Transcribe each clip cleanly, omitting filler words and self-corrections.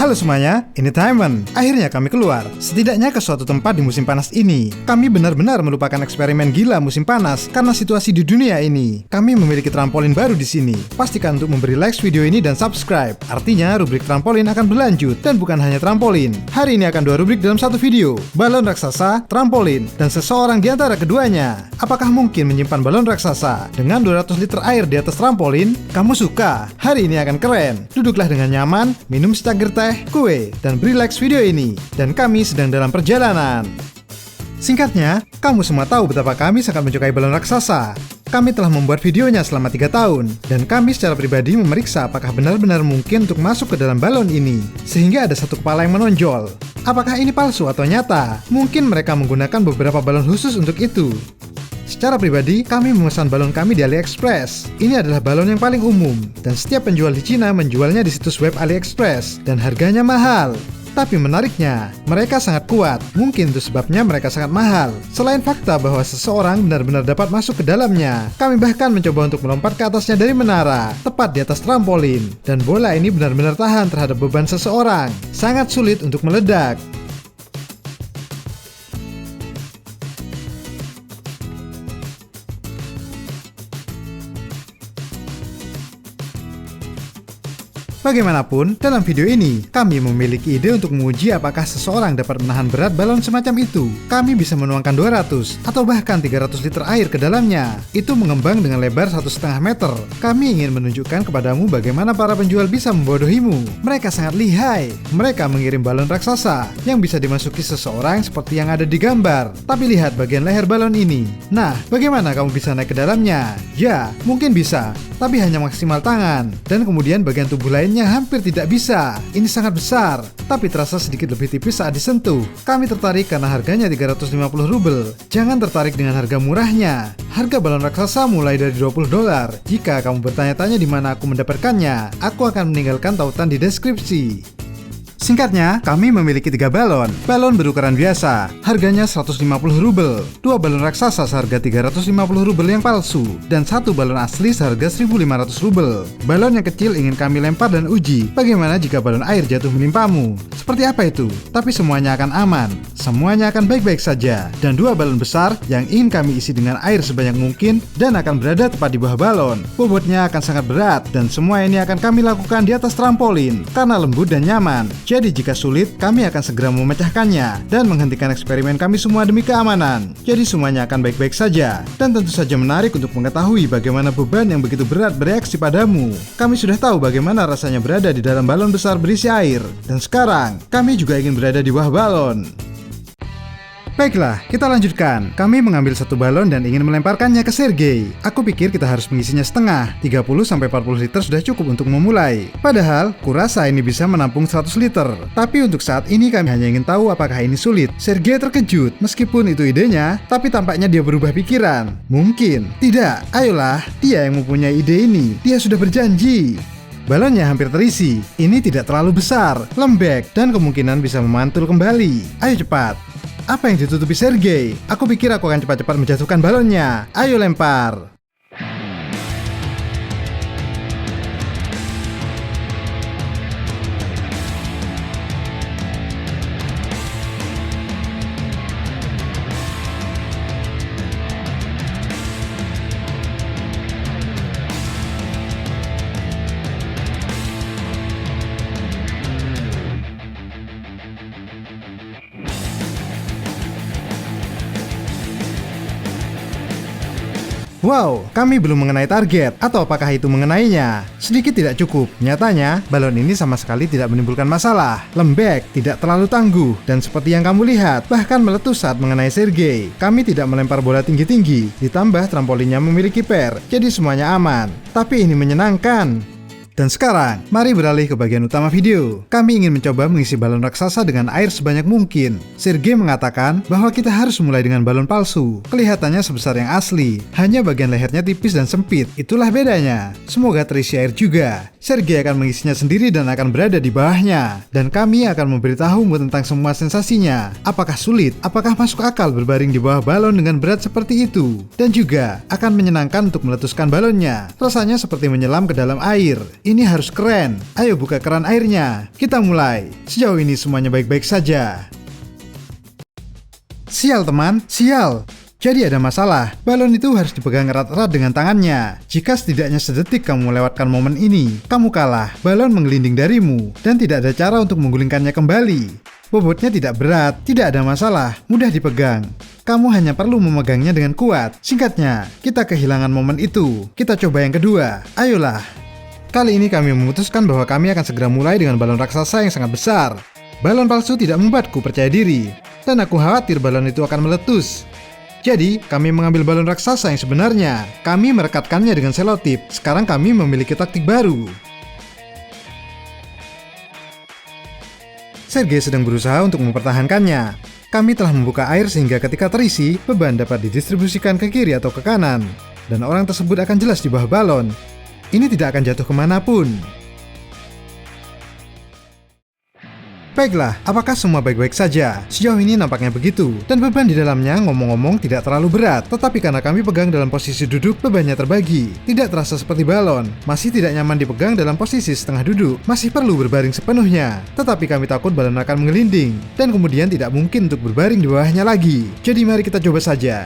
Halo semuanya, ini Diamond. Akhirnya kami keluar, setidaknya ke suatu tempat di musim panas ini. Kami benar-benar melupakan eksperimen gila musim panas karena situasi di dunia ini. Kami memiliki trampolin baru di sini. Pastikan untuk memberi like video ini dan subscribe. Artinya rubrik trampolin akan berlanjut dan bukan hanya trampolin. Hari ini akan 2 rubrik dalam satu video: balon raksasa, trampolin, dan seseorang di antara keduanya. Apakah mungkin menyimpan balon raksasa dengan 200 liter air di atas trampolin? Kamu suka? Hari ini akan keren. Duduklah dengan nyaman, minum secangkir teh, kue, dan beri like video ini. Dan kami sedang dalam perjalanan. Singkatnya, kamu semua tahu betapa kami sangat menyukai balon raksasa. Kami telah membuat videonya selama 3 tahun, dan kami secara pribadi memeriksa apakah benar-benar mungkin untuk masuk ke dalam balon ini, sehingga ada satu kepala yang menonjol. Apakah ini palsu atau nyata? Mungkin mereka menggunakan beberapa balon khusus untuk itu. Secara pribadi, kami memesan balon kami di AliExpress. Ini adalah balon yang paling umum, dan setiap penjual di Cina menjualnya di situs web AliExpress, dan harganya mahal. Tapi menariknya, mereka sangat kuat. Mungkin itu sebabnya mereka sangat mahal. Selain fakta bahwa seseorang benar-benar dapat masuk ke dalamnya, kami bahkan mencoba untuk melompat ke atasnya dari menara, tepat di atas trampolin. Dan bola ini benar-benar tahan terhadap beban seseorang. Sangat sulit untuk meledak. Bagaimanapun, dalam video ini, kami memiliki ide untuk menguji apakah seseorang dapat menahan berat balon semacam itu. Kami bisa menuangkan 200 atau bahkan 300 liter air ke dalamnya. Itu mengembang dengan lebar 1,5 meter. Kami ingin menunjukkan kepadamu bagaimana para penjual bisa membodohimu. Mereka sangat lihai. Mereka mengirim balon raksasa yang bisa dimasuki seseorang seperti yang ada di gambar. Tapi lihat bagian leher balon ini. Nah, bagaimana kamu bisa naik ke dalamnya? Ya, mungkin bisa, tapi hanya maksimal tangan. Dan kemudian bagian tubuh lainnya hampir tidak bisa. Ini sangat besar, tapi terasa sedikit lebih tipis saat disentuh. Kami tertarik karena harganya 350 rubel. Jangan tertarik dengan harga murahnya. Harga balon raksasa mulai dari $20. Jika kamu bertanya-tanya di mana aku mendapatkannya, aku akan meninggalkan tautan di deskripsi. Singkatnya, kami memiliki 3 balon. Balon berukuran biasa, harganya 150 rubel. 2 balon raksasa seharga 350 rubel yang palsu, dan 1 balon asli seharga 1.500 rubel. Balon yang kecil ingin kami lempar dan uji bagaimana jika balon air jatuh menimpamu. Seperti apa itu? Tapi semuanya akan aman. Semuanya akan baik-baik saja. Dan 2 balon besar yang ingin kami isi dengan air sebanyak mungkin dan akan berada tepat di bawah balon. Bobotnya akan sangat berat, dan semua ini akan kami lakukan di atas trampolin karena lembut dan nyaman. Jadi jika sulit, kami akan segera memecahkannya dan menghentikan eksperimen kami semua demi keamanan. Jadi semuanya akan baik-baik saja. Dan tentu saja menarik untuk mengetahui bagaimana beban yang begitu berat bereaksi padamu. Kami sudah tahu bagaimana rasanya berada di dalam balon besar berisi air. Dan sekarang, kami juga ingin berada di bawah balon. Baiklah, kita lanjutkan. Kami mengambil 1 balon dan ingin melemparkannya ke Sergei. Aku pikir kita harus mengisinya setengah. 30-40 liter sudah cukup untuk memulai. Padahal, kurasa ini bisa menampung 100 liter. Tapi untuk saat ini kami hanya ingin tahu apakah ini sulit. Sergei terkejut. Meskipun itu idenya, tapi tampaknya dia berubah pikiran. Mungkin. Tidak, ayolah. Dia yang mempunyai ide ini. Dia sudah berjanji. Balonnya hampir terisi. Ini tidak terlalu besar, lembek, dan kemungkinan bisa memantul kembali. Ayo cepat. Apa yang ditutupi Sergei? Aku pikir aku akan cepat-cepat menjatuhkan balonnya. Ayo lempar. Wow, kami belum mengenai target, atau apakah itu mengenainya? Sedikit tidak cukup. Nyatanya, balon ini sama sekali tidak menimbulkan masalah. Lembek, tidak terlalu tangguh, dan seperti yang kamu lihat, bahkan meletus saat mengenai Sergei. Kami tidak melempar bola tinggi-tinggi, ditambah trampolinnya memiliki per, jadi semuanya aman. Tapi ini menyenangkan. Dan sekarang, mari beralih ke bagian utama video. Kami ingin mencoba mengisi balon raksasa dengan air sebanyak mungkin. Sergei mengatakan bahwa kita harus mulai dengan balon palsu. Kelihatannya sebesar yang asli, hanya bagian lehernya tipis dan sempit. Itulah bedanya. Semoga terisi air juga. Sergei akan mengisinya sendiri dan akan berada di bawahnya. Dan kami akan memberitahumu tentang semua sensasinya. Apakah sulit? Apakah masuk akal berbaring di bawah balon dengan berat seperti itu? Dan juga akan menyenangkan untuk meletuskan balonnya. Rasanya seperti menyelam ke dalam air. Ini harus keren. Ayo buka keran airnya. Kita mulai. Sejauh ini semuanya baik-baik saja. Sial teman, sial. Jadi ada masalah, balon itu harus dipegang erat-erat dengan tangannya. Jika setidaknya sedetik kamu melewatkan momen ini, kamu kalah, balon menggelinding darimu, dan tidak ada cara untuk menggulingkannya kembali. Bobotnya tidak berat, tidak ada masalah, mudah dipegang. Kamu hanya perlu memegangnya dengan kuat. Singkatnya, kita kehilangan momen itu. Kita coba yang kedua, ayolah. Kali ini kami memutuskan bahwa kami akan segera mulai dengan balon raksasa yang sangat besar. Balon palsu tidak membuatku percaya diri, dan aku khawatir balon itu akan meletus. Jadi, kami mengambil balon raksasa yang sebenarnya. Kami merekatkannya dengan selotip. Sekarang kami memiliki taktik baru. Sergei sedang berusaha untuk mempertahankannya. Kami telah membuka air sehingga ketika terisi, beban dapat didistribusikan ke kiri atau ke kanan. Dan orang tersebut akan jelas di bawah balon. Ini tidak akan jatuh kemanapun. Baiklah, apakah semua baik-baik saja? Sejauh ini nampaknya begitu. Dan beban di dalamnya ngomong-ngomong tidak terlalu berat. Tetapi karena kami pegang dalam posisi duduk, bebannya terbagi. Tidak terasa seperti balon. Masih tidak nyaman dipegang dalam posisi setengah duduk. Masih perlu berbaring sepenuhnya. Tetapi kami takut balon akan mengelinding. Dan kemudian tidak mungkin untuk berbaring di bawahnya lagi. Jadi mari kita coba saja.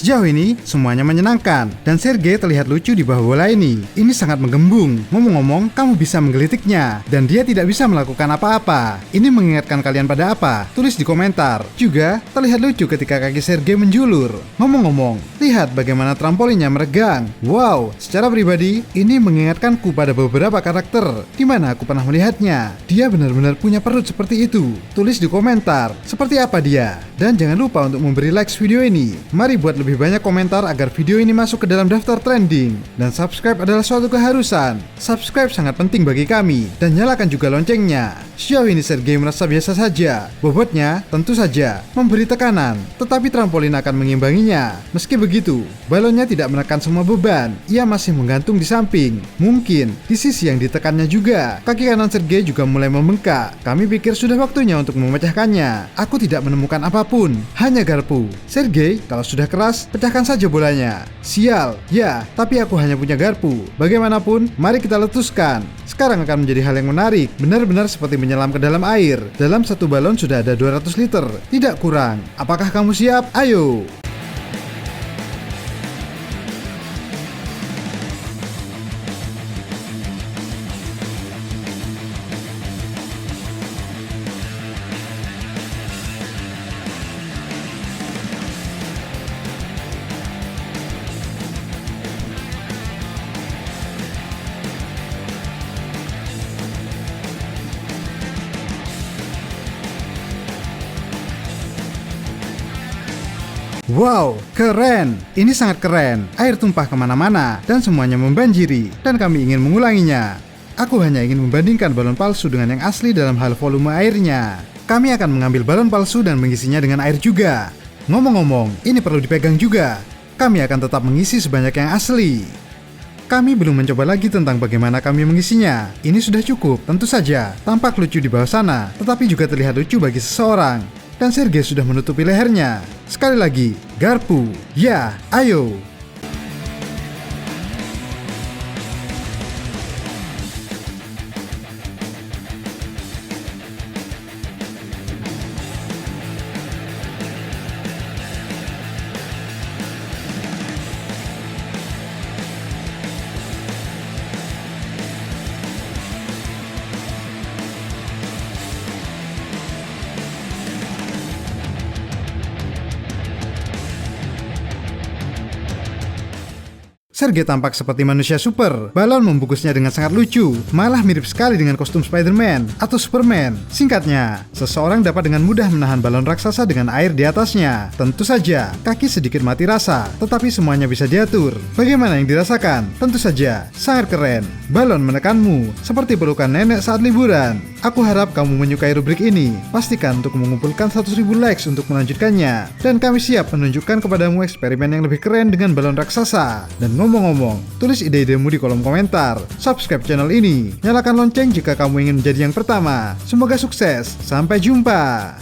Sejauh ini, semuanya menyenangkan, dan Sergei terlihat lucu di bawah bola ini. Ini sangat menggembung. Ngomong-ngomong, kamu bisa menggelitiknya, dan dia tidak bisa melakukan apa-apa. Ini mengingatkan kalian pada apa? Tulis di komentar. Juga, terlihat lucu ketika kaki Sergei menjulur. Ngomong-ngomong, lihat bagaimana trampolinnya meregang. Wow, secara pribadi, ini mengingatkanku pada beberapa karakter, di mana aku pernah melihatnya. Dia benar-benar punya perut seperti itu. Tulis di komentar, seperti apa dia? Dan jangan lupa untuk memberi like video ini. Mari buat lebih banyak komentar agar video ini masuk ke dalam daftar trending. Dan subscribe adalah suatu keharusan. Subscribe sangat penting bagi kami. Dan nyalakan juga loncengnya. Sejauh ini Sergei merasa biasa saja. Bobotnya tentu saja memberi tekanan, tetapi trampolin akan mengimbanginya. Meski begitu, balonnya tidak menekan semua beban. Ia masih menggantung di samping. Mungkin di sisi yang ditekannya juga. Kaki kanan Sergei juga mulai membengkak. Kami pikir sudah waktunya untuk memecahkannya. Aku tidak menemukan apapun, hanya garpu. Sergei, kalau sudah keras, pecahkan saja bolanya. Sial, ya, tapi aku hanya punya garpu. Bagaimanapun, mari kita letuskan. Sekarang akan menjadi hal yang menarik, benar-benar seperti menyelam ke dalam air. Dalam satu balon sudah ada 200 liter, tidak kurang. Apakah kamu siap? Ayo! Wow, keren! Ini sangat keren. Air tumpah kemana-mana dan semuanya membanjiri. Dan kami ingin mengulanginya. Aku hanya ingin membandingkan balon palsu dengan yang asli dalam hal volume airnya. Kami akan mengambil balon palsu dan mengisinya dengan air juga. Ngomong-ngomong, ini perlu dipegang juga. Kami akan tetap mengisi sebanyak yang asli. Kami belum mencoba lagi tentang bagaimana kami mengisinya. Ini sudah cukup, tentu saja. Tampak lucu di bawah sana, tetapi juga terlihat lucu bagi seseorang. Dan Sergei sudah menutupi lehernya. Sekali lagi, garpu. Ya, ayo. Sergei tampak seperti manusia super. Balon membungkusnya dengan sangat lucu, malah mirip sekali dengan kostum Spider-Man atau Superman. Singkatnya, seseorang dapat dengan mudah menahan balon raksasa dengan air di atasnya. Tentu saja, kaki sedikit mati rasa, tetapi semuanya bisa diatur. Bagaimana yang dirasakan? Tentu saja, sangat keren. Balon menekanmu, seperti pelukan nenek saat liburan. Aku harap kamu menyukai rubrik ini. Pastikan untuk mengumpulkan 100.000 likes untuk melanjutkannya. Dan kami siap menunjukkan kepadamu eksperimen yang lebih keren dengan balon raksasa. Dan ngomong-ngomong, tulis ide-idemu di kolom komentar. Subscribe channel ini. Nyalakan lonceng jika kamu ingin menjadi yang pertama. Semoga sukses. Sampai jumpa.